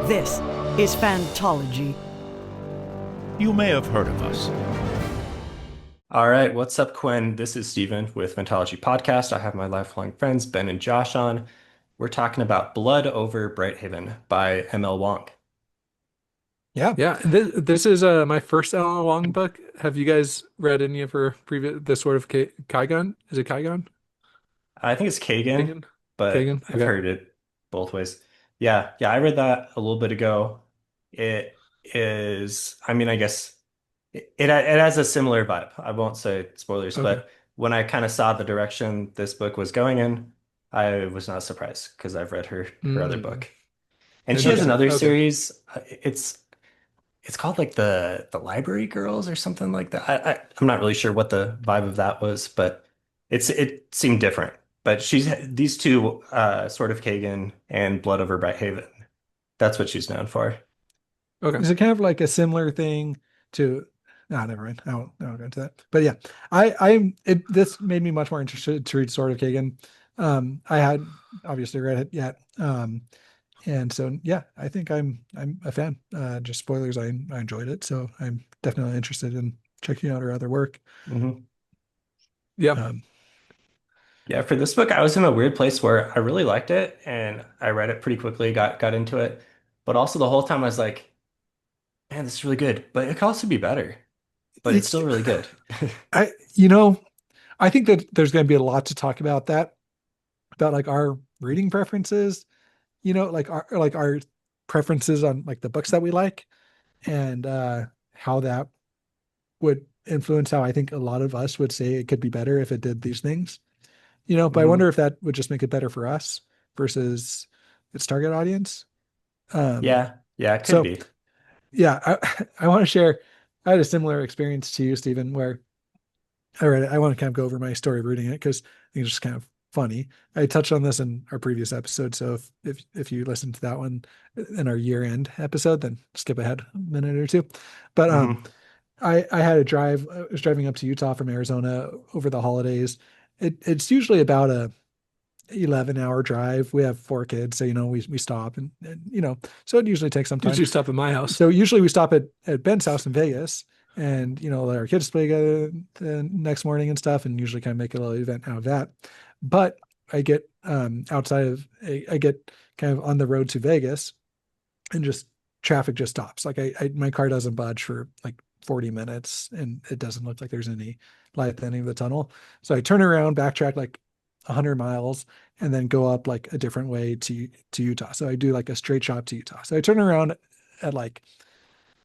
This is Fantology. You may have heard of us. All right, what's up, Quinn? This is Steven with Mentology Podcast. I have my lifelong friends, Ben and Josh, on. We're talking about Blood Over Brighthaven by M.L. Wang. Yeah. Yeah, this is my first Ellen Wong book. Have you guys read any of her previous this sort of Kaigon? Is it Kaigon? I think it's Kagan, Kagan? but Kagan? I've Okay. heard it both ways. Yeah, I read that a little bit ago. It is, I guess it has a similar vibe. I won't say spoilers, Okay. but when I kind of saw the direction this book was going in, I was not surprised because I've read her other Mm, book. And she has interesting. another Okay. series. It's called like the Library Girls or something like that. I'm not really sure what the vibe of that was, but it seemed different. But she's these two, sort of Kagan and Blood Over Brighthaven. That's what she's known for. Okay. Is it kind of like a similar thing to, no, never mind. I won't go into that. But yeah, this made me much more interested to read Sword of Kagan. I had obviously read it yet. And so yeah, I think I'm a fan. Just spoilers, I enjoyed it. So I'm definitely interested in checking out her other work. Mhm. Yeah. Um, Yeah, for this book, I was in a weird place where I really liked it and I read it pretty quickly, got into it. But also the whole time I was like, man, this is really good. But it could also be better. But it's it, still really good. I, you know, I think that there's going to be a lot to talk about about like our reading preferences, like our preferences on like the books that we like and how that would influence how I think a lot of us would say it could be better if it did these things. But I wonder Mhm. if that would just make it better for us versus its target audience. Um, Yeah, it could so be. yeah, I want to share. I had a similar experience to you, Stephen, where I read it. I want to kind of go over my story of reading it because I think it's just kind of funny. I touched on this in our previous episode, so if you listen to that one in our year end episode, then skip ahead a minute or two. But Hmm. I had a drive. I was driving up to Utah from Arizona over the holidays. It's usually about a 11-hour drive. We have four kids, so we stop and so it usually takes some time. Usually stop at my house. So usually we stop at Ben's house in Vegas and let our kids play together the next morning and stuff, and usually kind of make a little event out of that. But I get outside of I get kind of on the road to Vegas and just traffic just stops. Like my car doesn't budge for like 40 minutes and it doesn't look like there's any light at the end of the tunnel. So I turn around, backtrack like 100 miles and then go up like a different way to Utah. So I do like a straight shot to Utah. So I turn around at like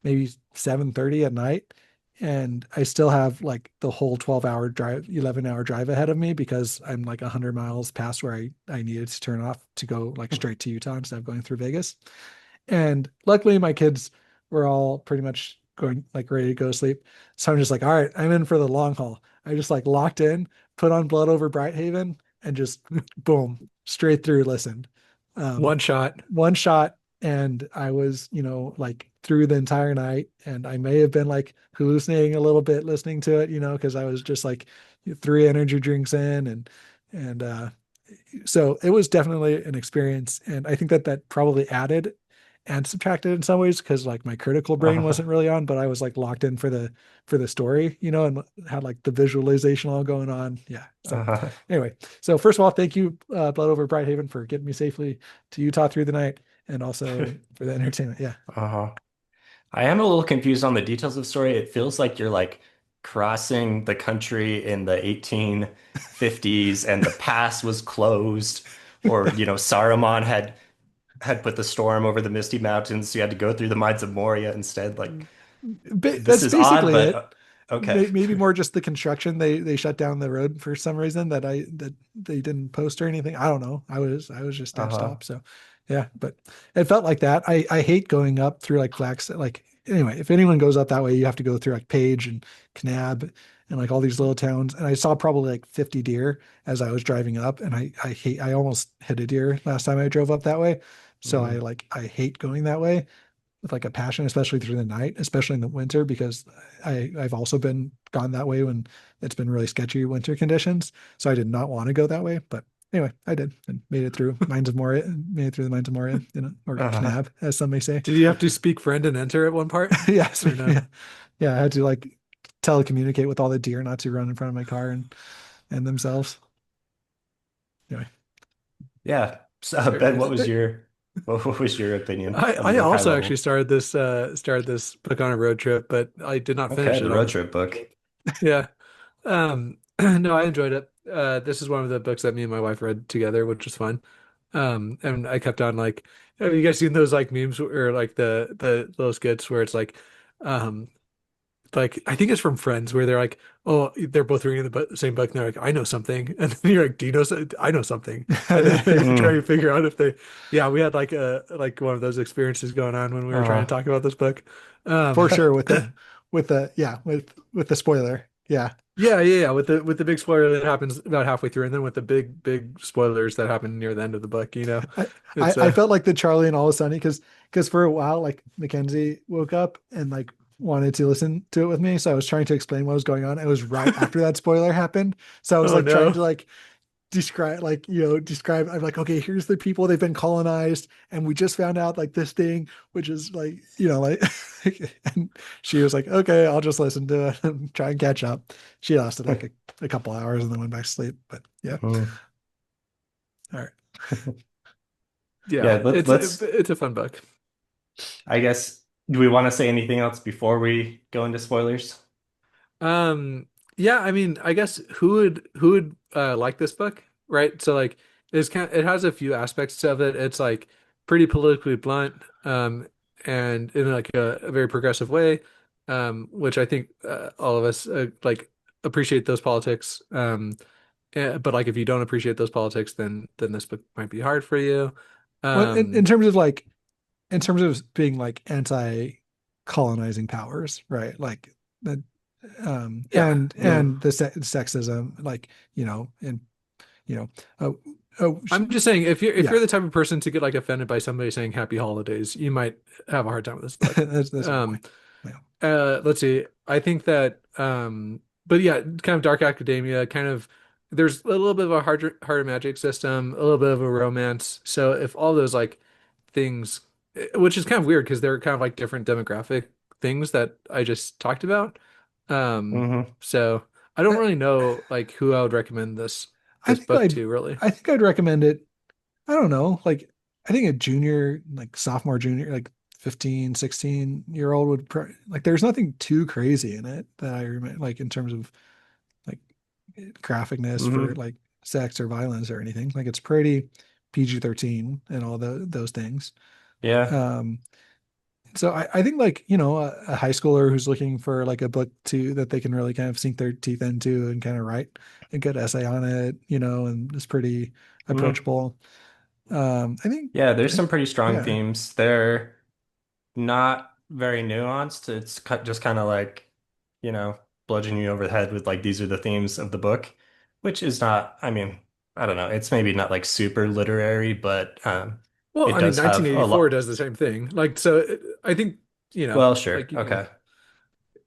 maybe 7:30 at night and I still have like the whole 12-hour drive, 11-hour drive ahead of me because I'm like 100 miles past where I needed to turn off to go like straight to Utah instead of going through Vegas. And luckily, my kids were all pretty much going like ready to go to sleep. So I'm just like, all right, I'm in for the long haul. I just like locked in, put on Blood Over Brighthaven, and just boom, straight through listened. One shot. One shot. And I was, like through the entire night. And I may have been like hallucinating a little bit listening to it, because I was just like three energy drinks in and so it was definitely an experience. And I think that that probably added and subtracted in some ways because like my critical brain Uh-huh. wasn't really on, but I was like locked in for the story, and had like the visualization all going on. Yeah. So Uh-huh. anyway, so first of all, thank you, Blood Over Brighthaven, for getting me safely to Utah through the night and also for the entertainment. Yeah. Uh-huh. I am a little confused on the details of the story. It feels like you're like crossing the country in the 1850s and the pass was closed, or Saruman had put the storm over the Misty Mountains, so you had to go through the mines of Moria instead. Like, this That's is odd, basically but it. okay. Maybe more just the construction. They shut down the road for some reason that they didn't post or anything. I don't know. I was just dead Uh-huh. stop. So yeah, but it felt like that. I hate going up through like Flax. Like anyway, if anyone goes up that way, you have to go through like Page and Kanab and like all these little towns. And I saw probably like 50 deer as I was driving up, and I almost hit a deer last time I drove up that way. So Mhm. I hate going that way with like a passion, especially through the night, especially in the winter, because I've also been gone that way when it's been really sketchy winter conditions. So I did not want to go that way, but Anyway, I did and made it through Mines of Moria, made it through the Mines of Moria, or Uh, Knab, as some may say. Did you have to speak friend and enter at one part Yeah, or no? yeah, yeah. I had to like telecommunicate with all the deer not to run in front of my car and themselves. Anyway, yeah. So, Very Ben, nice. what was your opinion of the I book, high also actually level? started this book on a road trip, but I did not Okay, finish the it, road trip book. yeah. No, I enjoyed it. This is one of the books that me and my wife read together, which was fun. And I kept on like, have you guys seen those like memes or like the little skits where it's um, like I think it's from Friends where they're like, oh, they're both reading the same book, and they're like, I know something, and then you're like, do you know? I know something, and then they're trying Mm, to figure out if they, yeah, we had like a like one of those experiences going on when we were trying to uh, talk about this book. for Um, sure with the yeah with the spoiler. Yeah, yeah, with the big spoiler that happens about halfway through, and then with the big spoilers that happen near the end of the book. I, I It's I felt like the Charlie and All of Sunny because for a while like Mackenzie woke up and like wanted to listen to it with me, so I was trying to explain what was going on. It was right after that spoiler happened, so I was oh like trying no. to like describe. I'm like, okay, here's the people, they've been colonized and we just found out like this thing, which is like, like and she was like, okay, I'll just listen to it and try and catch up. She lasted like a couple hours and then went back to sleep, but yeah. mm. All right. Yeah, Yeah, let's it's a fun book. I guess, do we want to say anything else before we go into spoilers? Um, yeah, I mean, I guess who would like this book, right? So like it has a few aspects of it. It's like pretty politically blunt, and in like a very progressive way, which I think all of us like appreciate those politics. But like if you don't appreciate those politics, then this book might be hard for you. Well, in Um, terms of like, in terms of being like anti-colonizing powers, right? Like the yeah. Mm, and the sexism, like, and you know, oh, oh, I'm just saying if yeah, you're the type of person to get like offended by somebody saying happy holidays, you might have a hard time with this book. that's a good Um, point. Yeah. let's see. I think that but yeah, kind of dark academia, kind of there's a little bit of a harder magic system, a little bit of a romance. So if all those like things, which is kind of weird because they're kind of like different demographic things that I just talked about. hmm So I don't I, really know like who I would recommend this I this think book I'd to really. I think I'd recommend it. I don't know, like I think a junior, like sophomore, junior, like 15, 16-year old would like there's nothing too crazy in it that I remember, like in terms of like graphicness for hmm like sex or violence or anything. Like it's pretty PG-13 and all those things. Yeah. Um, so I think like, a high schooler who's looking for like a book to that they can really kind of sink their teeth into and kind of write a good essay on it, and it's pretty hmm approachable. I think, Yeah, there's some pretty strong yeah. themes. They're not very nuanced. It's just kind of like, you know, bludgeoning you over the head with like these are the themes of the book, which is not, I mean, I don't know. It's maybe not like super literary, but Well, it I mean, does have a 1984 lot. does the same thing. Like, so I think, Well, sure. like Okay. yeah.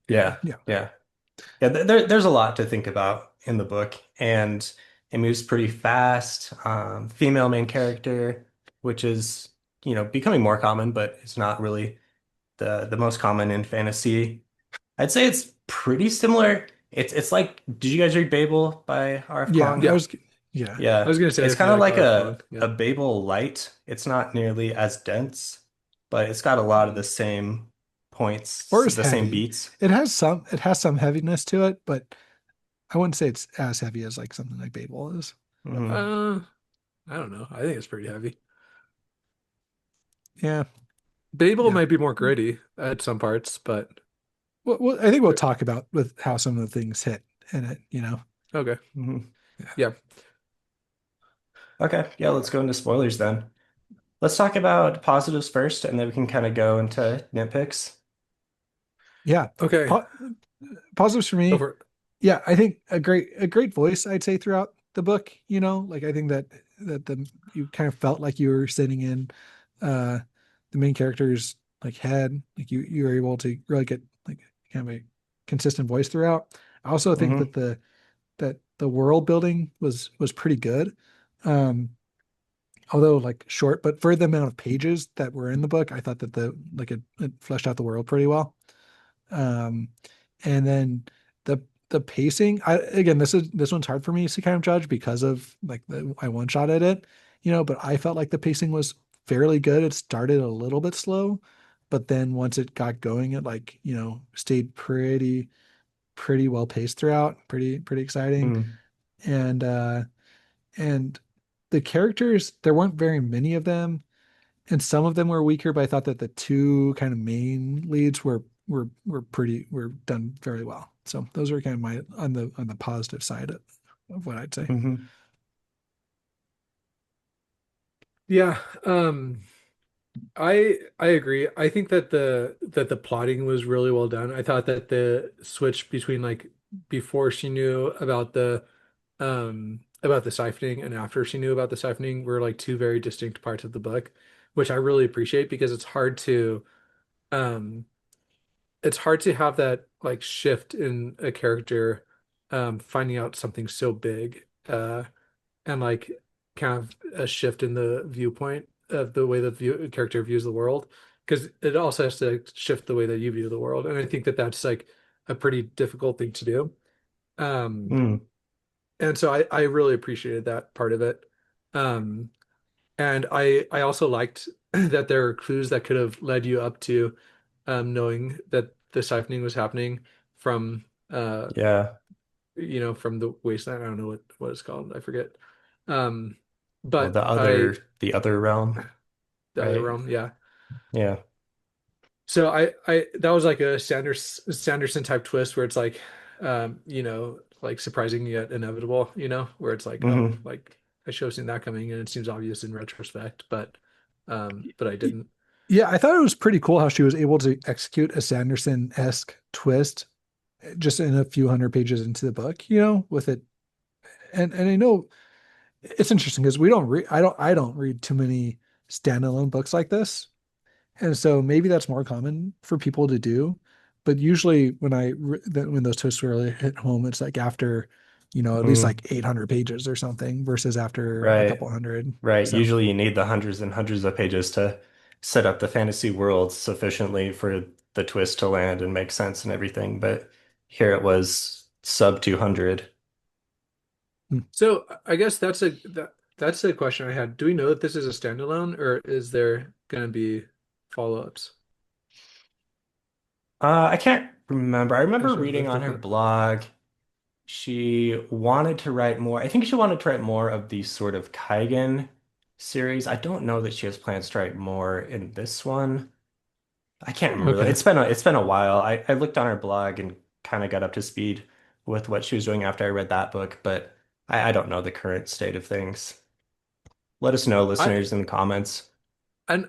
Yeah. Yeah. Yeah. Yeah, there's a lot to think about in the book, and it moves pretty fast. Female main character, which is, becoming more common, but it's not really the most common in fantasy. I'd say it's pretty similar. It's like, did you guys read Babel by R.F. Yeah. Kuang? I Yeah. was, yeah. I Yeah, was gonna say it's if you kind of like like RF a Kuang, yeah. a Babel light. It's not nearly as dense, but it's got a lot of the same points, Or is the same heavy. beats. It has some heaviness to it, but I wouldn't say it's as heavy as like something like Babel is. hmm Uh, I don't know. I think it's pretty heavy. Yeah. Babel Yeah. might be more gritty at some parts, but I think we'll talk about with how some of the things hit in it. okay. hmm Yeah. Yeah. Okay, yeah, let's go into spoilers then. Let's talk about positives first, and then we can kind of go into nitpicks. Yeah. Okay. Po Positives for Go me. for it. Yeah, I think a great voice, I'd say, throughout the book, like I think that the you kind of felt like you were sitting in uh the main character's like head, like you were able to really get like kind of a consistent voice throughout. I also think hmm that the world building was pretty good. Um, although like short, but for the amount of pages that were in the book, I thought that it fleshed out the world pretty well. Um, and then the pacing, again, this one's hard for me to kind of judge because of like I one shot at it, but I felt like the pacing was fairly good. It started a little bit slow, but then once it got going, it like, stayed pretty well paced throughout, pretty exciting. Mm. And and the characters, there weren't very many of them, and some of them were weaker, but I thought that the two kind of main leads were done very well. So those are kind of my on the positive side of what I'd say. Hmm. Yeah, I agree. I think that the plotting was really well done. I thought that the switch between like before she knew about the siphoning and after she knew about the siphoning were like two very distinct parts of the book, which I really appreciate because um it's hard to have that like shift in a character finding out something so big and like kind of a shift in the viewpoint of the way the character views the world because it also has to shift the way that you view the world, and I think that that's like a pretty difficult thing to do. um Mm. and so I really appreciated that part of it. um and I also liked that there are clues that could have led you up to knowing that the siphoning was happening from Yeah. from the wasteland. I don't know what it's called. I forget. Um, Well, but I the other realm, the other right? realm, yeah. Yeah. So I that was like a Sanderson type twist where it's like, like surprising yet inevitable. Where it's like, oh, Hmm. like I should have seen that coming, and it seems obvious in retrospect, but I didn't. Yeah, I thought it was pretty cool how she was able to execute a Sanderson-esque twist just in a few hundred pages into the book, with it. And I know it's interesting because we don't read I don't read too many standalone books like this. And so maybe that's more common for people to do. But usually when those twists really hit home, it's like after, at least Mm. like 800 pages or something versus after a Right. couple hundred. Right. So, Usually you need the hundreds and hundreds of pages to set up the fantasy world sufficiently for the twist to land and make sense and everything. But here it was sub 200. mm. So I guess that's a question I had. Do we know that this is a standalone, or is there going to be follow-ups? I can't remember. I I remember should have reading looked on at her that. blog she wanted to write more. I think she wanted to write more of the sort of Kaigen series. I don't know that she has plans to write more in this one. I can't remember. Okay. It's been a while. I looked on her blog and kind of got up to speed with what she was doing after I read that book, but I don't know the current state of things. Let us know, I listeners, in the comments. And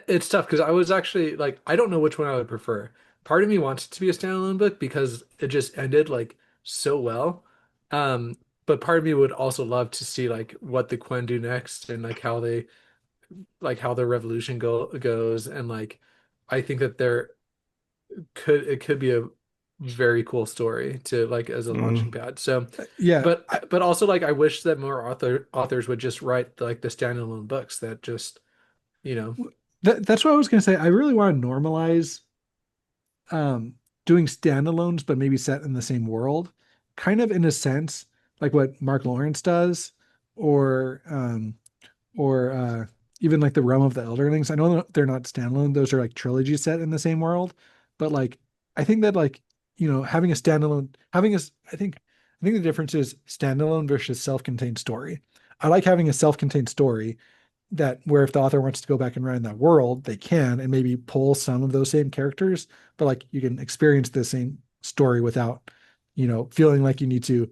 it's tough because I was actually like, I don't know which one I would prefer. Part of me wants it to be a standalone book because it just ended like so well. Um, but part of me would also love to see like what the Quen do next and like how their revolution goes, and like I think that it could be a very cool story to like as a launching Mm, pad. So, Yeah. but also like I wish that more authors would just write like the standalone books that just you know. That's what I was going to say. I really want to normalize um, doing standalones, but maybe set in the same world, kind of in a sense, like what Mark Lawrence does, or or even like the Realm of the Elderlings. I know they're not standalone; those are like trilogies set in the same world. But like, I think that like having a standalone, I think the difference is standalone versus self-contained story. I like having a self-contained story that where if the author wants to go back and write in that world, they can and maybe pull some of those same characters, but like you can experience the same story without, feeling like you need to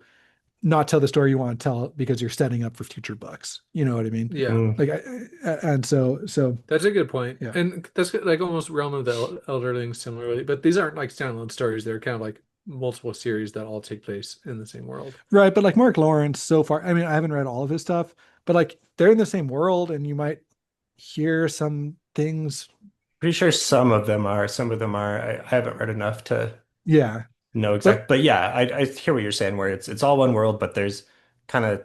not tell the story you want to tell because you're setting up for future books. You know what I mean? Yeah. mm, Like, and so That's a good point. yeah, And that's like almost Realm of the Elderlings similarly, but these aren't like standalone stories. They're kind of like multiple series that all take place in the same world. right. But like Mark Lawrence, so far, I mean, I haven't read all of his stuff, but like they're in the same world, and you might hear some things. pretty sure some of them are. Some of them are. I haven't read enough to Yeah, know but exact. But yeah, I hear what you're saying, where it's all one world, but there's kind of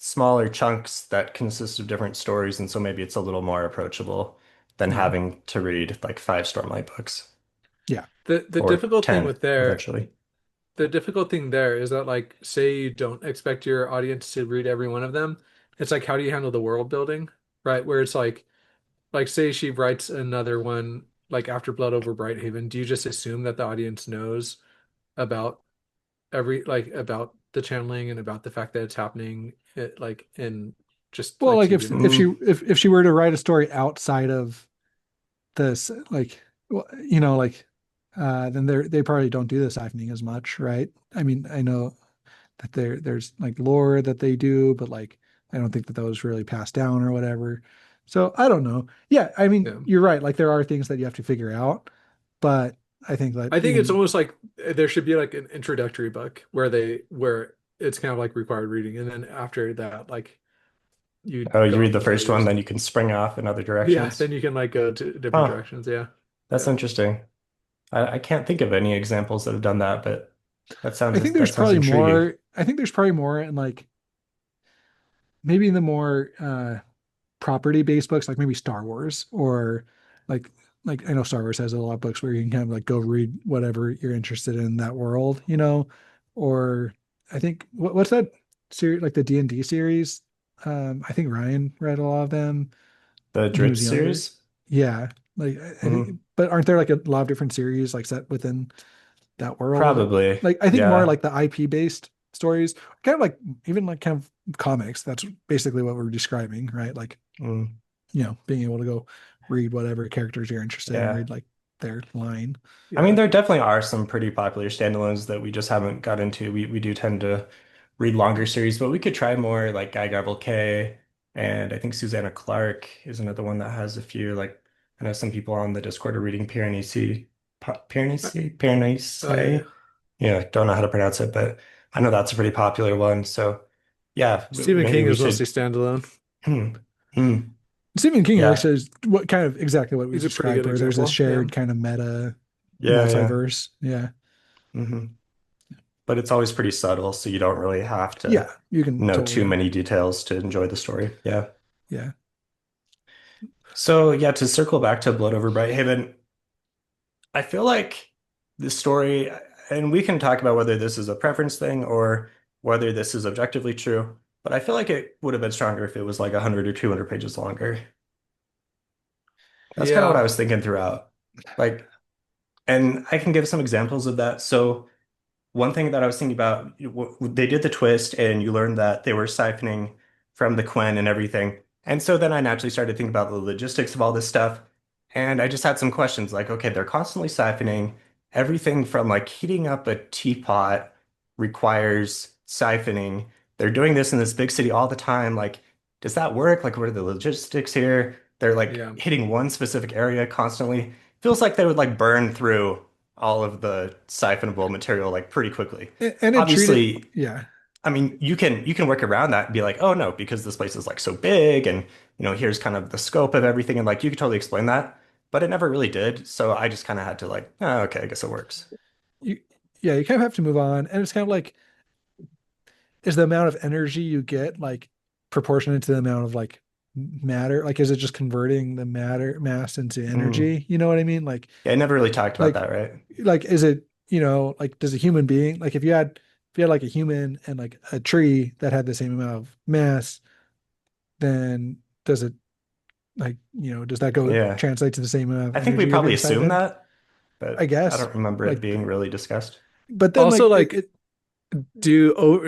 smaller chunks that consist of different stories, and so maybe it's a little more approachable than Yeah. having to read like five Stormlight books Yeah. The or difficult thing 10 with there eventually. the difficult thing there is that like say you don't expect your audience to read every one of them. It's like how do you handle the world building, right? Where it's like say she writes another one like after Blood over Brighthaven, do you just assume that the audience knows about every like about the channeling and about the fact that it's happening like in just Well, like like two if she Mm, if she were to write a story outside of this, like well, like then they probably don't do the siphoning as much, right? I mean, I know that there's like lore that they do, but like I don't think that those really pass down or whatever. So I don't know. Yeah, I mean, yeah. you're right. Like there are things that you have to figure out, but I think that I think it's even almost like there should be like an introductory book where it's kind of like required reading, and then after that, like you oh, you go read on the first one, adventures. then you can spring off in other Yeah, directions. then you can like go to different Huh, directions. Yeah, that's yeah, interesting. I can't think of any examples that have done that, but I think there's that sounds probably intriguing. more. I think there's probably more in like maybe in the more property based books, like maybe Star Wars or like I know Star Wars has a lot of books where you can kind of like go read whatever you're interested in that world, or I think what's that series like the D&D series? I think Ryan read a lot of them The when he Dritz was younger. series? Yeah, like I think, Mm, but aren't there like a lot of different series like set within that world? probably. Like I think more Yeah. like the IP based stories, kind of like even like kind of comics. That's basically what we're describing, right? Like Mm, being able to go read whatever characters you're interested in, yeah. read like their line. I mean, yeah, there definitely are some pretty popular standalones that we just haven't got into. We do tend to read longer series, but we could try more like Guy Gabble K, and I think Susanna Clark is another one that has a few. Like I know some people on the Discord are reading yeah. Piranesi. Yeah, don't know how to pronounce it, but I know that's a pretty popular one. So yeah, Stephen maybe King we is mostly should. standalone. Hmm, hmm, Stephen King yeah, actually is what kind of exactly what we He's a pretty described, good where there's this example. Yeah, shared kind of meta yeah. multiverse. Yeah. Hmm. But it's always pretty subtle, so you don't really have to Yeah. You can know totally, too many details to enjoy the story. Yeah. yeah. So yeah, to circle back to Blood Over Brighthaven, I feel like the story, and we can talk about whether this is a preference thing or whether this is objectively true, but I feel like it would have been stronger if it was like 100 or 200 pages longer. That's kind of what I yeah, was thinking throughout. Like, and I can give some examples of that. So one thing that I was thinking about, they did the twist and you learned that they were siphoning from the Quen and everything. And so then I naturally started thinking about the logistics of all this stuff. And I just had some questions like, okay, they're constantly siphoning. Everything from like heating up a teapot requires siphoning. They're doing this in this big city all the time. Like, does that work? Like, what are the logistics here? They're like yeah. hitting one specific area constantly. Feels like they would like burn through all of the siphonable material like pretty quickly. And it treated, Obviously, yeah. I mean, you can work around that and be like, oh no, because this place is like so big and here's kind of the scope of everything and like you could totally explain that, but it never really did. So I just kind of had to like, oh, okay, I guess it works. You, yeah, you kind of have to move on. And it's kind of like, is the amount of energy you get like proportionate to the amount of like matter? Like, is it just converting the matter mass into Mm. energy? You know what I mean? Yeah, I never really talked about Like, that, right? is it, like, does a human being, like, if you had like a human and like a tree that had the same amount of mass, then does it like, does that go Yeah. translate to the same amount of I think we energy you're probably being assumed siphoned? that, I but I guess. don't remember it Like, being really discussed. but then Also, like like,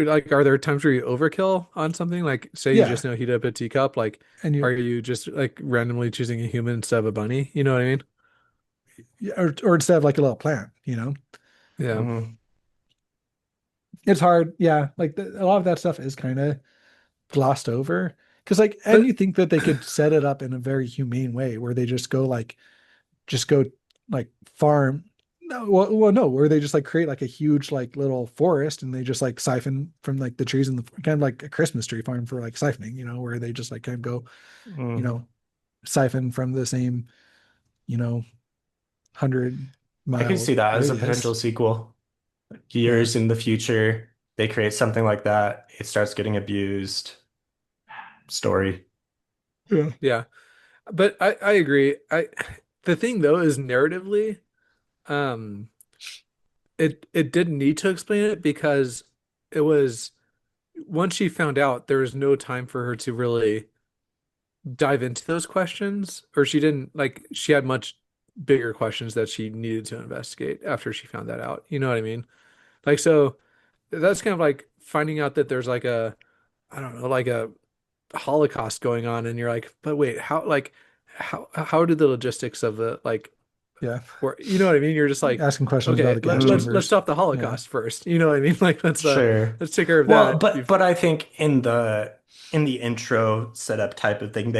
like are there times where you overkill on something? Like, say you yeah. just heat up a teacup. Like, And are you you just like randomly choosing a human instead of a bunny? You know what I mean? or instead of like a little plant, Yeah, Hmm. it's hard. Yeah. Like a lot of that stuff is kind of glossed over. Cause like, and but you think that they could set it up in a very humane way where they just go like farm. No, well, no, where they just like create like a huge like little forest and they just like siphon from like the trees and the kind of like a Christmas tree farm for like siphoning, where they just like kind of go, you Hmm. know, siphon from the same, you know, 100 I could mile see that as a potential radius. sequel. Yeah. Years in the future, they create something like that. It starts getting abused. story. Yeah. Yeah. But I agree. The thing though is narratively, um, it didn't need to explain it because it was once she found out, there was no time for her to really dive into those questions, or she didn't like she had much bigger questions that she needed to investigate after she found that out. You know what I mean? Like so that's kind of like finding out that there's like a I don't know, like a Holocaust going on and you're like, but wait, how did the logistics of the like Yeah. work? You know what I mean? You're just like, Asking questions about okay, the gas let's chambers. stop the Yeah. Holocaust first. You know what I mean? Like Sure. let's take care of Well, that. but I think in the intro setup type of thing,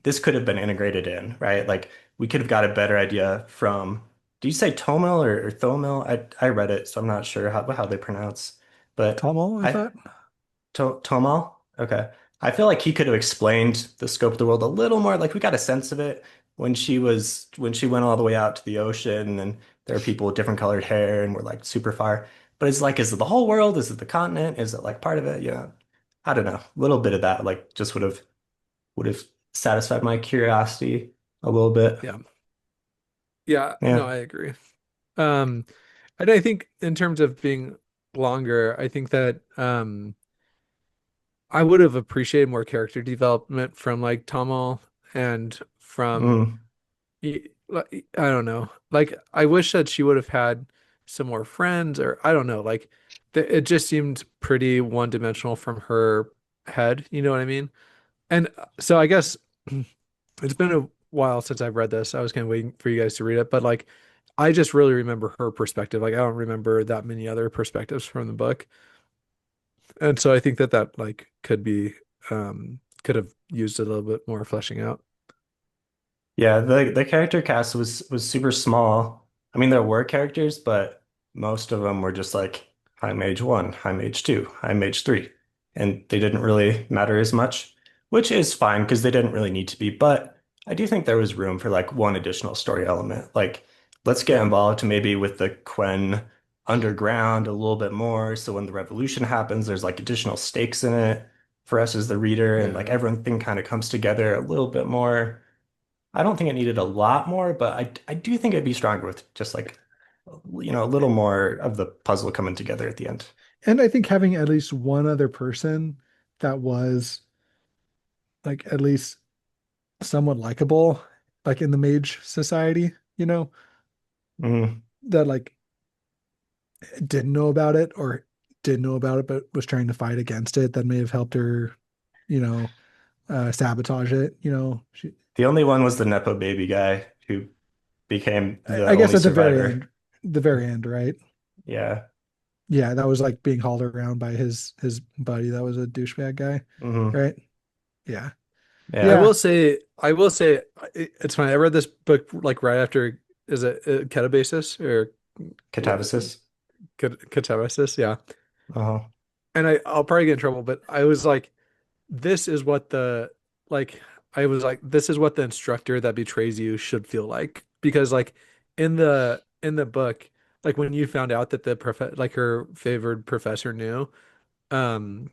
this could have been integrated in, right? Like we could have got a better idea from, do you say Tomil or Thomil? I read it, so I'm not sure how they pronounce. But Tomo, I I thought. Tomal? Okay. I feel like he could have explained the scope of the world a little more. Like we got a sense of it when she went all the way out to the ocean and there are people with different colored hair and we're like super far. But it's like, is it the whole world? Is it the continent? Is it like part of it? Yeah. I don't know. A little bit of that like just would have satisfied my curiosity a little bit. Yeah. Yeah, no, Yeah. I agree. Um, and I think in terms of being longer, I think that I would have appreciated more character development from like Tomal and from Mm. like, I don't know. Like I wish that she would have had some more friends or I don't know. Like it just seemed pretty one-dimensional from her head, you know what I mean? And so I guess it's been a while since I've read this. I was kind of waiting for you guys to read it, but like I just really remember her perspective. Like I don't remember that many other perspectives from the book. And so I think that that like could be could have used a little bit more fleshing out. Yeah, the character cast was super small. I mean, there were characters, but most of them were just like high mage one, high mage two, high mage three, and they didn't really matter as much, which is fine because they didn't really need to be. But I do think there was room for like one additional story element. Like, let's get Yeah. involved maybe with the Quen underground a little bit more, so when the revolution happens, there's like additional stakes in it for us as the reader, and like Yeah. everything kind of comes together a little bit more. I don't think it needed a lot more, but I do think it'd be stronger with just like, a little more of the puzzle coming together at the end. And I think having at least one other person that was like at least somewhat likable, like in the mage society, Mm, that like didn't know about it or did know about it but was trying to fight against it, that may have helped her, you know, sabotage it. the only one was the Nepo baby guy who became the I guess only at survivor. the very end, right? Yeah. Yeah, that was like being hauled around by his buddy that was a douchebag guy, Hmm. right? Yeah. Yeah. I will say it's funny. I read this book like right after is it Ketabasis or Catabasis. Ketabasis? Yeah. Uh-huh. And I'll probably get in trouble, but I was like, this is what the like I was like, this is what the instructor that betrays you should feel like. Because like in the book, like when you found out that the like her favored professor knew, um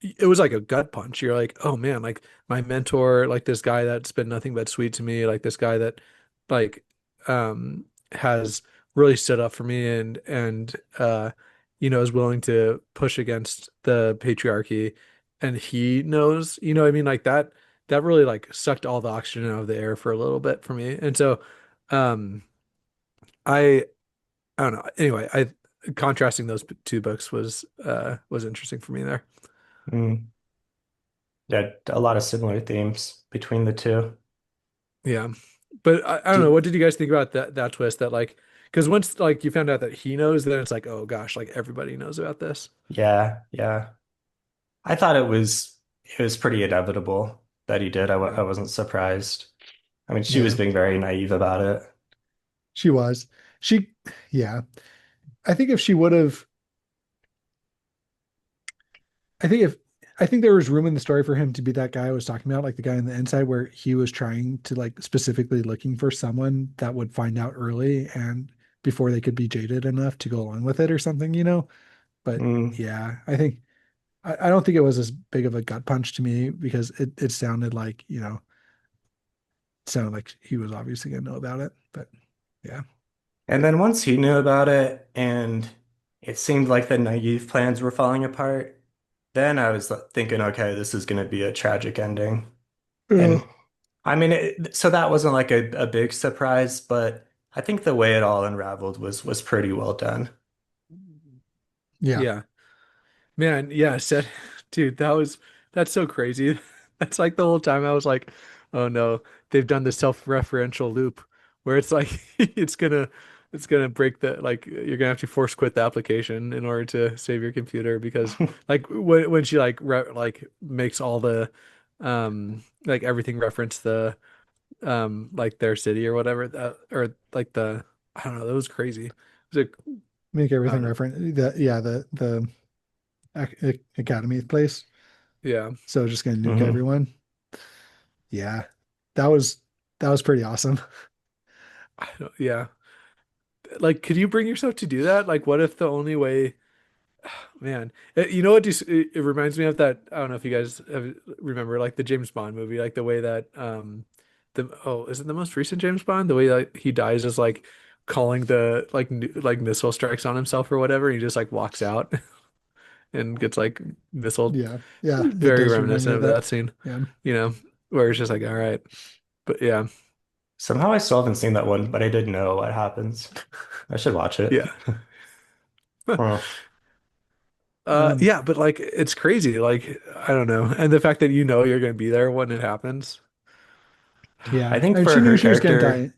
it was like a gut punch. You're like, oh man, like my mentor, like this guy that's been nothing but sweet to me, like this guy that like has really stood up for me and is willing to push against the patriarchy and he knows, you know what I mean? Like that really like sucked all the oxygen out of the air for a little bit for me. And so um I I don't know. Anyway, I contrasting those two books was interesting for me there. Mm. Yeah, a lot of similar themes between the two. Yeah. But I don't know. Did, What did you guys think about that twist that like because once like you found out that he knows, then it's like, oh gosh, like everybody knows about this. yeah, yeah. I thought it was pretty inevitable that he did. Yeah. I wasn't surprised. I mean, she was Yeah, being very naive about it. she was. She, yeah. I think if she would have, I think if, I think there was room in the story for him to be that guy I was talking about, like the guy on the inside, where he was trying to like specifically looking for someone that would find out early and before they could be jaded enough to go along with it or something. But Mm, yeah, I think I don't think it was as big of a gut punch to me because it sounded like, it sounded like he was obviously gonna know about it. But yeah. And then once he knew about it and it seemed like the naive plans were falling apart, then I was thinking, okay, this is going to be a tragic ending. Yeah. And I mean, so that wasn't like a big surprise, but I think the way it all unraveled was pretty well done. Yeah. Yeah. Man, yeah, said, dude, that's so crazy. That's like the whole time I was like, oh no, they've done the self-referential loop where it's like it's gonna break the like you're gonna have to force quit the application in order to save your computer because like when she like like makes all the like everything reference the like their city or whatever that or like the I don't know, that was crazy. It was like Make I don't everything know. referent. The academy place. Yeah. So just gonna nuke Hmm. everyone. Yeah. That was that was pretty awesome. I don't, yeah. Like, could you bring yourself to do that? Like, what if the only way, man, you know what? It reminds me of that. I don't know if you guys remember, like the James Bond movie, like the way that, is it the most recent James Bond? The way that he dies is like calling the like missile strikes on himself or whatever. And he just like walks out and gets like missile. Yeah. Yeah. It Very does remind me reminiscent of of that. that scene, Yeah. you know, where it's just like, all right, but yeah, Somehow I still haven't seen that one, but I did know what happens. I should watch it. yeah. Huh. Um, Yeah, but like it's crazy. Like I don't know. And the fact that you know you're gonna be there when it happens. I yeah. think And for she knew her she was gonna character, die.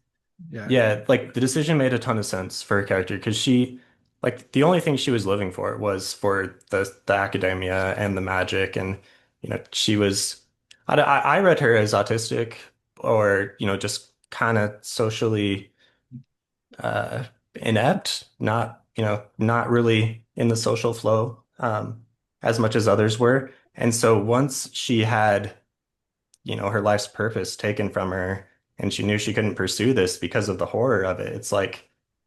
Yeah. yeah, like the decision made a ton of sense for her character because she, like, the only thing she was living for was for the academia and the magic, and she was. I read her as autistic or just kind of socially uh, inept, not really in the social flow as much as others were, and so once she had her life's purpose taken from her and she knew she couldn't pursue this because of the horror of it.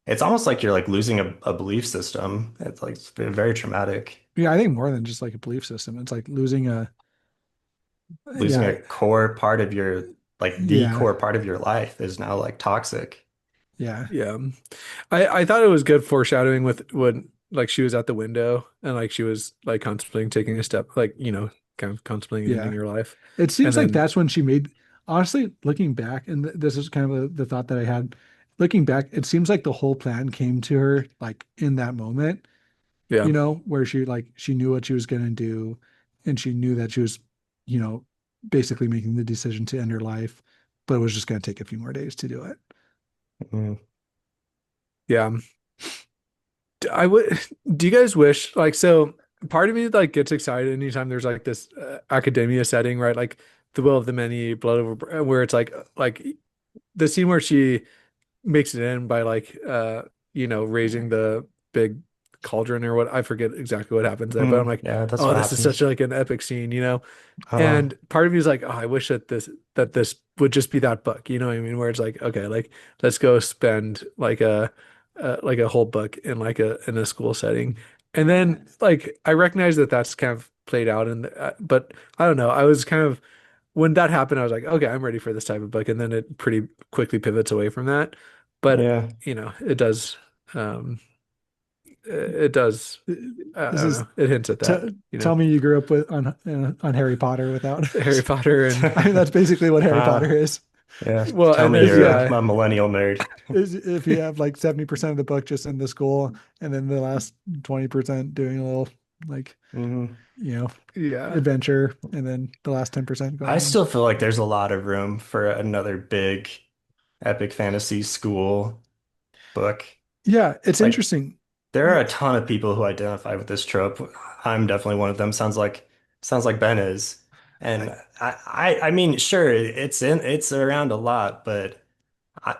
It's almost like you're like losing a belief system. It's like very traumatic. Yeah, I think more than just like a belief system. It's like losing a Losing a yeah, core part of your like the yeah, core part of your life is now like toxic. yeah, Yeah. I thought it was good foreshadowing with when like she was at the window and like she was like contemplating taking a step, like, kind of contemplating ending yeah. your life. It And seems like then that's when she made, honestly, looking back, and this is kind of the thought that I had. Looking back, it seems like the whole plan came to her like in that moment, yeah. where she knew what she was going to do and she knew that she was, you know, basically making the decision to end her life, but it was just going to take a few more days to do it. Mm. Yeah. I would do you guys wish like so part of me like gets excited anytime there's like this academia setting, right? Like the will of the many, blood over where it's like the scene where she makes it in by like raising the big cauldron or what I forget exactly what happens there, but I'm like, Yeah, that's oh, what this is such happens. like an epic scene, Uh, and part of me is like, oh, I wish that this would just be that book, you know what I mean? Where it's like, okay, like let's go spend like a whole book in like a school setting, and then like I recognize that that's kind of played out, but I don't know. I was kind of when that happened, I was like, okay, I'm ready for this type of book, and then it pretty quickly pivots away from that. But yeah. it does, um, it does. I This don't is know. It hints at that, tell me you grew up with on Harry Potter without. Harry Potter and I mean, that's basically what Harry Potter Ah, is. yeah. well, Tell and me then you're yeah, a millennial nerd. Is if you have like 70% of the book just in the school and then the last 20% doing a little like, Hmm. you know, yeah, adventure and then the last 10% going I home. still feel like there's a lot of room for another big epic fantasy school book. Yeah, it's Like interesting. there are a ton of people who identify with this trope. I'm definitely one of them. Sounds like Ben is. I, And I mean, sure, it's around a lot, but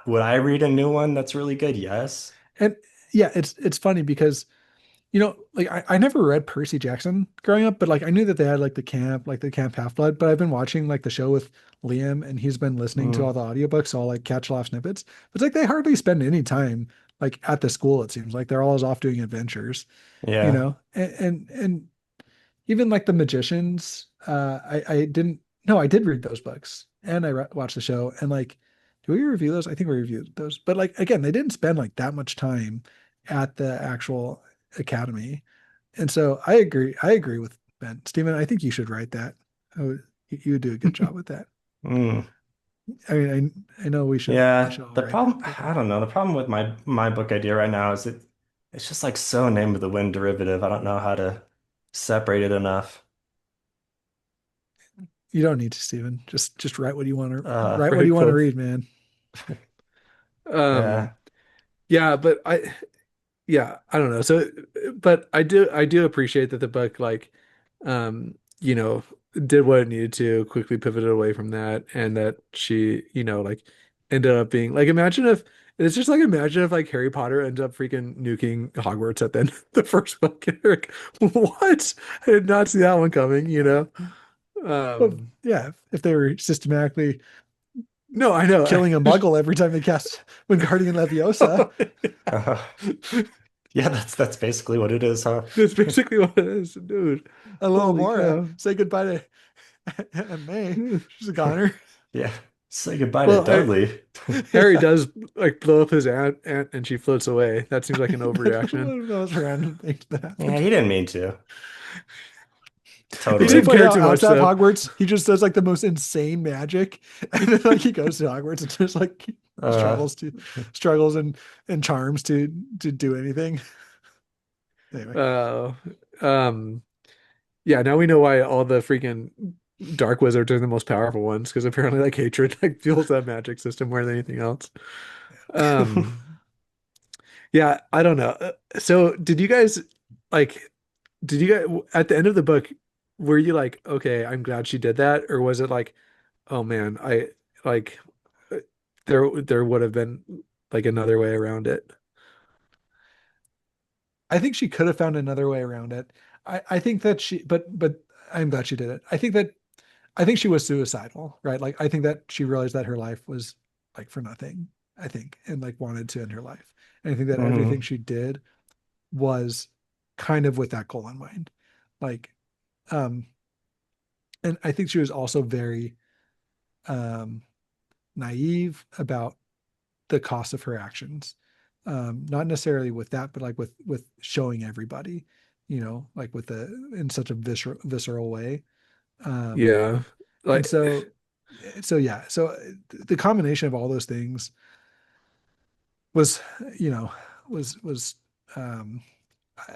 would I read a new one that's really good? Yes. and yeah, it's funny because like I never read Percy Jackson growing up, but like I knew that they had like the camp Half-Blood, but I've been watching like the show with Liam and he's been listening to Mm, all the audiobooks, so I'll like catch little snippets. But it's like they hardly spend any time like at the school, it seems like they're always off doing adventures, yeah. and even like the magicians, I didn't no, I did read those books and I watched the show and like, do we review those? I think we reviewed those, but like again, they didn't spend like that much time at the actual academy. And so I agree with Ben. Stephen, I think you should write that. You would do a good job with that. Mm, I mean, I know we yeah, should all the write that problem, I together. don't know. The problem with my book idea right now is it's just like so name of the wind derivative. I don't know how to separate it enough. You don't need to, Stephen. Just write what you want to write what Very you want to cool. read, man. Um, Yeah. yeah, I don't know. So, but I do appreciate that the book, like, you know, did what it needed to, quickly pivoted away from that, and that she, like, ended up being like, imagine if it's just like, imagine if like Harry Potter ends up freaking nuking Hogwarts at the end of the first book. And you're like, what? I did not see that one coming, you know? Well, Um, yeah, if they were systematically no, I know. killing a muggle every time they cast Wingardium Leviosa, Uh, yeah, that's basically what it is, huh? That's basically what it is, dude. a little Holy more. cow. Say goodbye to Aunt May. She's a goner. Yeah. Say goodbye to Well, Dudley. Harry does like blow up his aunt and she floats away. That seems like an That's overreaction. one of those random things that Yeah, happened. he didn't mean to. He It's so Totally. didn't funny care how too much outside of though. Hogwarts, he just does like the most insane magic, and then like he goes to Hogwarts and just like Uh, struggles to struggles and charms to do anything. Anyway, Uh, um, yeah, now we know why all the freaking dark wizards are the most powerful ones, because apparently like hatred like fuels that magic system more than anything else. Um, yeah, I don't know. So did you guys like did you guys at the end of the book, were you like, okay, I'm glad she did that, or was it like, oh man, I like uh, there would have been like another way around it? I think she could have found another way around it. I think that but I'm glad she did it. I think she was suicidal, right? Like I think that she realized that her life was like for nothing, I think, and like wanted to end her life. And I think that everything mhm. she did was kind of with that goal in mind. Like, um, and I think she was also very um naive about the cost of her actions. Not necessarily with that, but like with showing everybody, like with the in such a visceral way. Um, Yeah. and Like so yeah, so the combination of all those things was, you know, was um,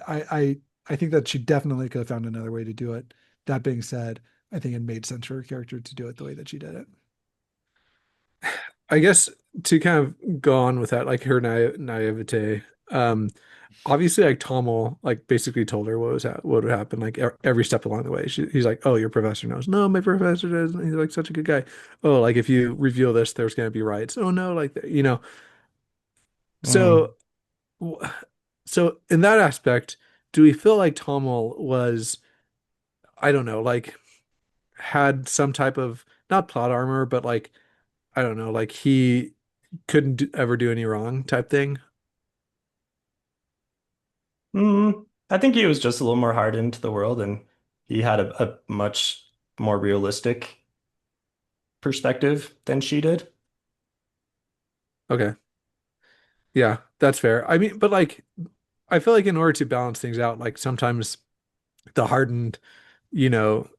I I I think that she definitely could have found another way to do it. That being said, I think it made sense for her character to do it the way that she did it. I guess to kind of go on with that, like her naivete, obviously like Tommel like basically told her what would happen like every step along the way. He's like, "Oh, your professor knows." No, my professor doesn't. He's like such a good guy. Oh, like if you reveal this, there's gonna be riots. Oh no, like you know. Mm. So, w- so in that aspect, do we feel like Tommel was, I don't know, like had some type of not plot armor, but like I don't know, like he couldn't ever do any wrong type thing? I think he was just a little more hardened to the world and he had a much more realistic perspective than she did. Okay. Yeah, that's fair. I mean, but like, I feel like in order to balance things out, like sometimes the hardened, you know,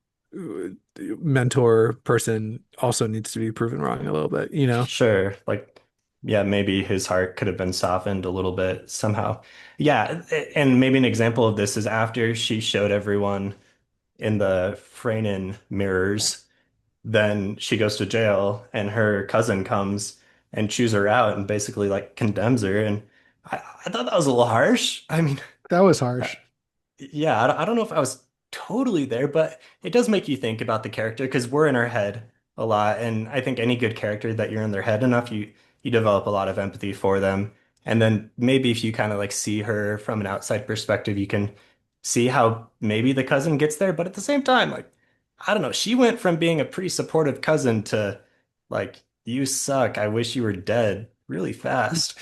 mentor person also needs to be proven wrong a little bit, you know? Sure, like, yeah, maybe his heart could have been softened a little bit somehow. Yeah, and maybe an example of this is after she showed everyone in the Freynin mirrors, then she goes to jail and her cousin comes and chews her out and basically like condemns her. And I thought that was a little harsh. I mean, That was harsh. yeah, I don't know if I was totally there, but it does make you think about the character because we're in our head a lot. And I think any good character that you're in their head enough, you develop a lot of empathy for them. And then maybe if you kind of like see her from an outside perspective, you can see how maybe the cousin gets there. But at the same time, like, I don't know, she went from being a pretty supportive cousin to like, you suck, I wish you were dead really fast.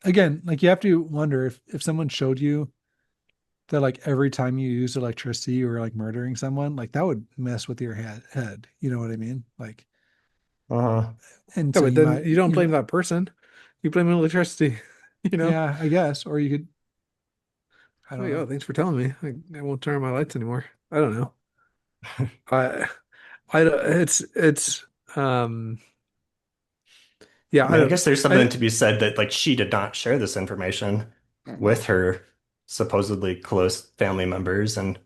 Again, like you have to wonder if someone showed you that like every time you use electricity you were like murdering someone, like that would mess with your head. You know what I mean? Like, Uh-huh. and Yeah, so but you then might, you don't blame that person. You blame electricity, you know? yeah, I guess, or you could, I don't Like, oh, know. thanks for telling me. I won't turn on my lights anymore. I don't know. I it's um yeah, I I mean, I don't guess there's something I to be said that like she did not share this information with her supposedly close family members and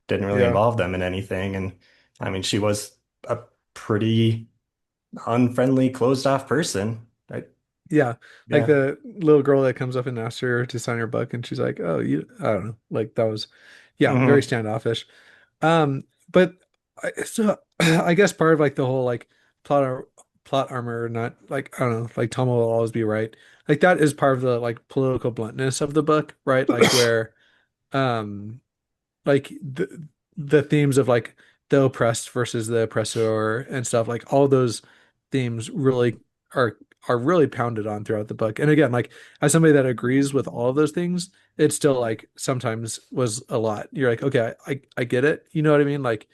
didn't really yeah. involve them in anything. And I mean, she was a pretty unfriendly, closed off person. Yeah. Like Yeah. the little girl that comes up and asks her to sign her book and she's like, "Oh, you I don't know." Like that was yeah, very Hmm. standoffish. But so I guess part of like the whole like plot armor, not like I don't know, like Tom will always be right. Like that is part of the like political bluntness of the book, right? Like where um like the themes of like the oppressed versus the oppressor and stuff, like all those themes really are are really pounded on throughout the book. And again, like as somebody that agrees with all of those things, it still like sometimes was a lot. You're like, okay, I get it. You know what I mean? Like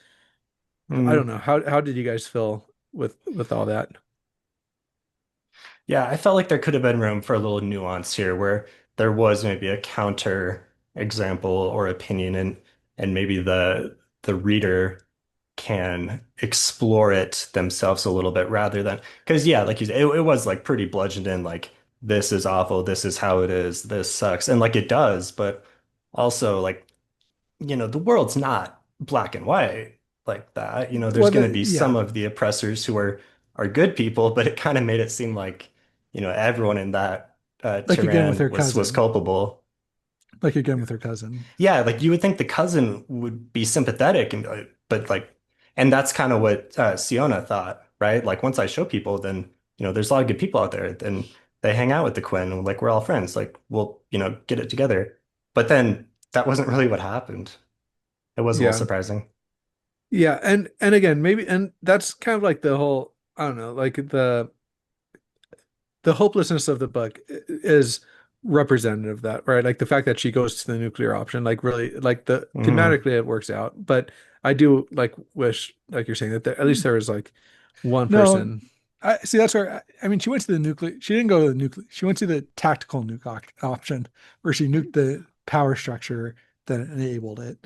I don't Mm. know. How did you guys feel with all that? Yeah, I felt like there could have been room for a little nuance here where there was maybe a counter example or opinion and maybe the reader can explore it themselves a little bit rather than because yeah, like you said, it was like pretty bludgeoned in like this is awful, this is how it is, this sucks. And like it does, but also like the world's not black and white like that. There's Well, going to be some yeah, of the oppressors who are good people, but it kind of made it seem like, everyone in that like again with Tehran her was cousin, culpable. like again with her cousin. Yeah, like you would think the cousin would be sympathetic and but like, and that's kind of what Siona thought, right? Like once I show people, then there's a lot of good people out there. Then they hang out with the Quinn, and like we're all friends. Like we'll get it together. But then that wasn't really what happened. It was a little Yeah. surprising. Yeah, and again, maybe and that's kind of like the whole I don't know, like the hopelessness of the book is representative of that, right? Like the fact that she goes to the nuclear option, like really, like the Hmm. thematically it works out. But I do like wish, like you're saying, that at least there was like one No, person. I see. That's where I mean, she went to the nuclear. She didn't go to the nuclear. She went to the tactical nuke option, where she nuked the power structure that enabled it.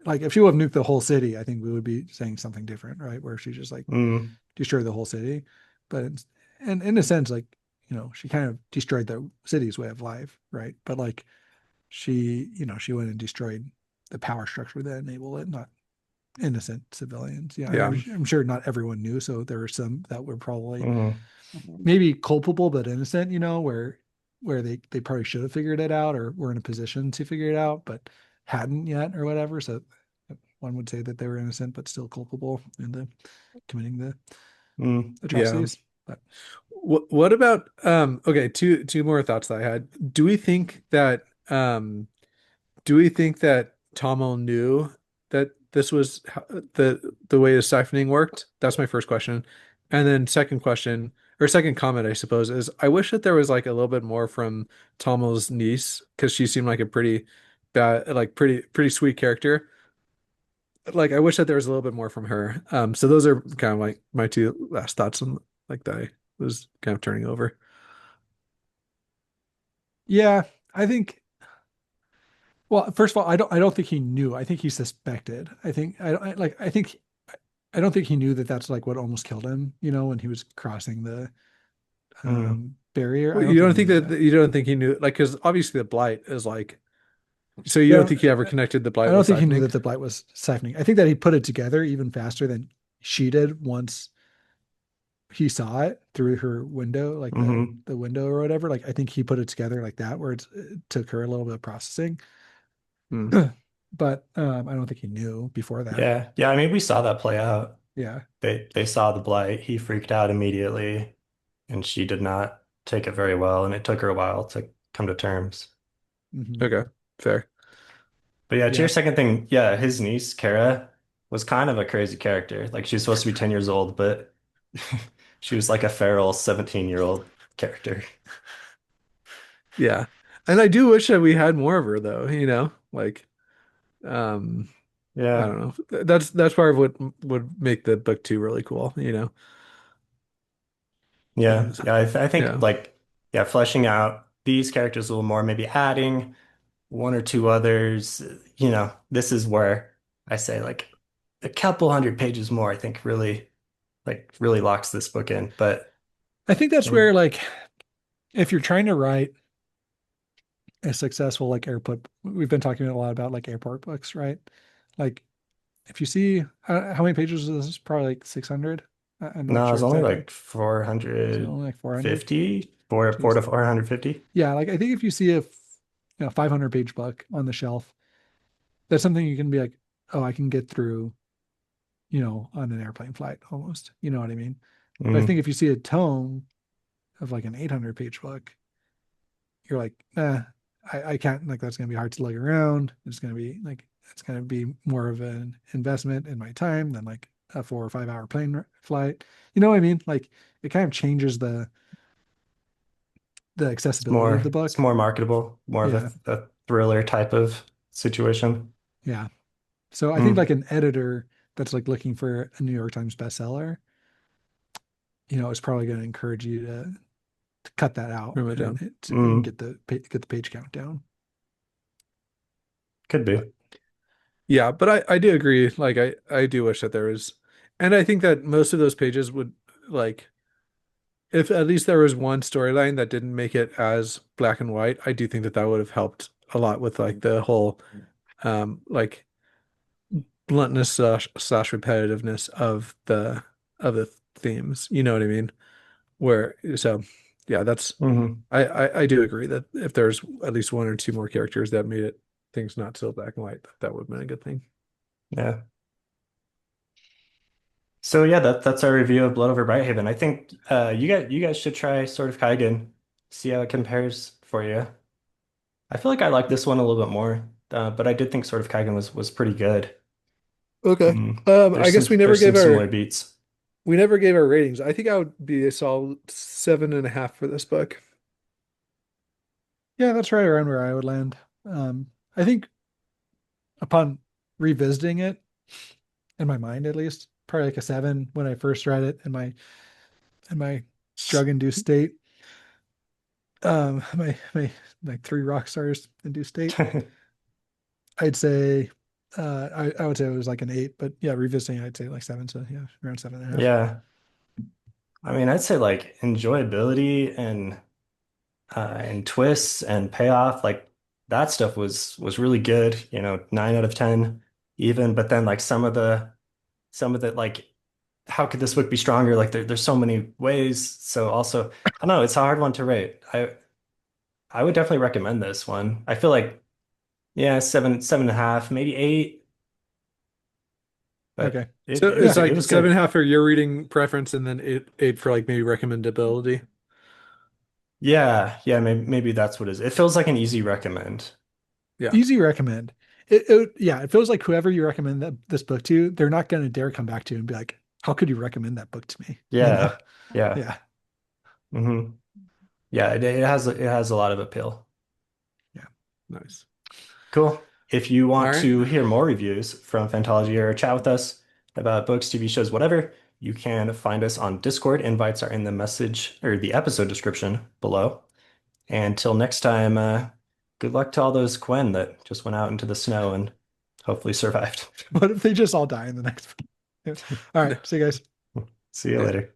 Like if she would have nuked the whole city, I think we would be saying something different, right? Where she just like Mm. destroyed the whole city. But and in a sense, like she kind of destroyed the city's way of life, right? But like she went and destroyed the power structure that enabled it, not innocent civilians. Yeah, Yeah, I'm sure not everyone knew, so there were some that were probably Hmm. maybe culpable but innocent, where they probably should have figured it out or were in a position to figure it out, but hadn't yet or whatever. So one would say that they were innocent but still culpable in the committing the Mm. yeah. atrocities. But What about okay, two more thoughts that I had. Um do we think that Tomo knew that this was the way the siphoning worked? That's my first question. And then second question or second comment, I suppose, is I wish that there was like a little bit more from Tomo's niece because she seemed like a pretty bad, like pretty sweet character. Like I wish that there was a little bit more from her. So those are kind of like my two last thoughts on like that I was kind of turning over. yeah, I think. Well, first of all, I don't think he knew. I think he suspected. I don't think he knew that that's like what almost killed him. When he was crossing the Mm. barrier. I Well, don't you think don't he think knew that that. you don't think he knew like because obviously the blight is like so you don't Yeah, think he ever connected the I blight don't with think he knew siphoning? that the blight was siphoning. I think that he put it together even faster than she did once he saw it through her window, like the Hmm. the window or whatever. Like I think he put it together like that, where it took her a little bit of processing. Hmm. But I don't think he knew before that. Yeah. Yeah. I mean, we saw that play out. Yeah. They saw the blight. He freaked out immediately, and she did not take it very well, and it took her a while to come to terms. Hmm. Okay, fair. But yeah, to your Yeah. second thing, yeah, his niece, Kara, was kind of a crazy character. Like she was supposed to be 10 years old, but she was like a feral 17-year-old character. Yeah. And I do wish that we had more of her though, like Um, I Yeah. don't know. That's part of what would make the book two really cool, you know? Yeah. Is- Yeah. I think Yeah. like, yeah, fleshing out these characters a little more, maybe adding one or two others, this is where I say like a couple hundred pages more, I think really locks this book in. But I think that's mm, where like if you're trying to write a successful like airport, we've been talking a lot about like airport books, right? Like if you see how many pages is this? Probably like 600. I'm not no, sure it's only exactly. like So only like 400. 450, four Jeez. to 450. Yeah, like I think if you see a 500 page book on the shelf, that's something you can be like, oh, I can get through, on an airplane flight almost. You know what I mean? But I think Mm, if you see a tome of like an 800 page book, you're like, nah, I can't, like, that's going to be hard to lug around. It's going to be more of an investment in my time than like a 4 or 5 hour plane flight. You know what I mean? Like it kind of changes the accessibility of the it's book. more marketable, more of Yeah. a thriller type of situation. Yeah. So I think Mm, like an editor that's like looking for a New York Times bestseller, is probably going to encourage you to cut that out Remember down. and mm, get the page count down. could be. But yeah, but I do agree. Like I do wish that there was, and I think that most of those pages would like if at least there was one storyline that didn't make it as black and white, I do think that that would have helped a lot with like the whole like bluntness slash repetitiveness of the themes. You know what I mean? Where so yeah, that's Hmm. I do agree that if there's at least one or two more characters that made it things not so black and white, that would have been a good thing. Yeah. So yeah, that's our review of Blood Over Brighthaven. I think you guys should try Sword of Kaigen, see how it compares for you. I feel like I like this one a little bit more, but I did think Sword of Kaigen was pretty good. Okay. Mm. I guess There's some similar beats. we never gave our ratings. I think I would be a solid 7.5 for this book. Yeah, that's right around where I would land. I think upon revisiting it in my mind, at least, probably like a 7 when I first read it in my drug induced state. My like 3 rock stars induced state. I'd say I would say it was like an 8, but yeah, revisiting I'd say like 7, so yeah, around 7.5. Yeah. I mean, I'd say like enjoyability and twists and payoff, like that stuff was really good, 9 out of 10 even, but then like some of the like how could this book be stronger? Like there's so many ways. So also, I don't know, it's a hard one to rate. I would definitely recommend this one. I feel like yeah, 7.5, maybe 8, but Okay. it, So it it's was Yeah. it like was seven good. and a half for your reading preference and then eight for like maybe recommendability. Yeah, yeah, maybe that's what it is. It feels like an easy recommend. Yeah. Easy recommend. Yeah, it feels like whoever you recommend this book to, they're not going to dare come back to you and be like, "How could you recommend that book to me?" You know? Yeah, yeah. Yeah, Hmm. Yeah, it has a lot of appeal. yeah. Nice. Cool. If you All want right. to hear more reviews from Fantology or chat with us about books, TV shows, whatever, you can find us on Discord. Invites are in the message or the episode description below. And till next time, good luck to all those Quen that just went out into the snow and hopefully survived. What if they just all die in the next one? All right, see you guys. See you Yeah. later.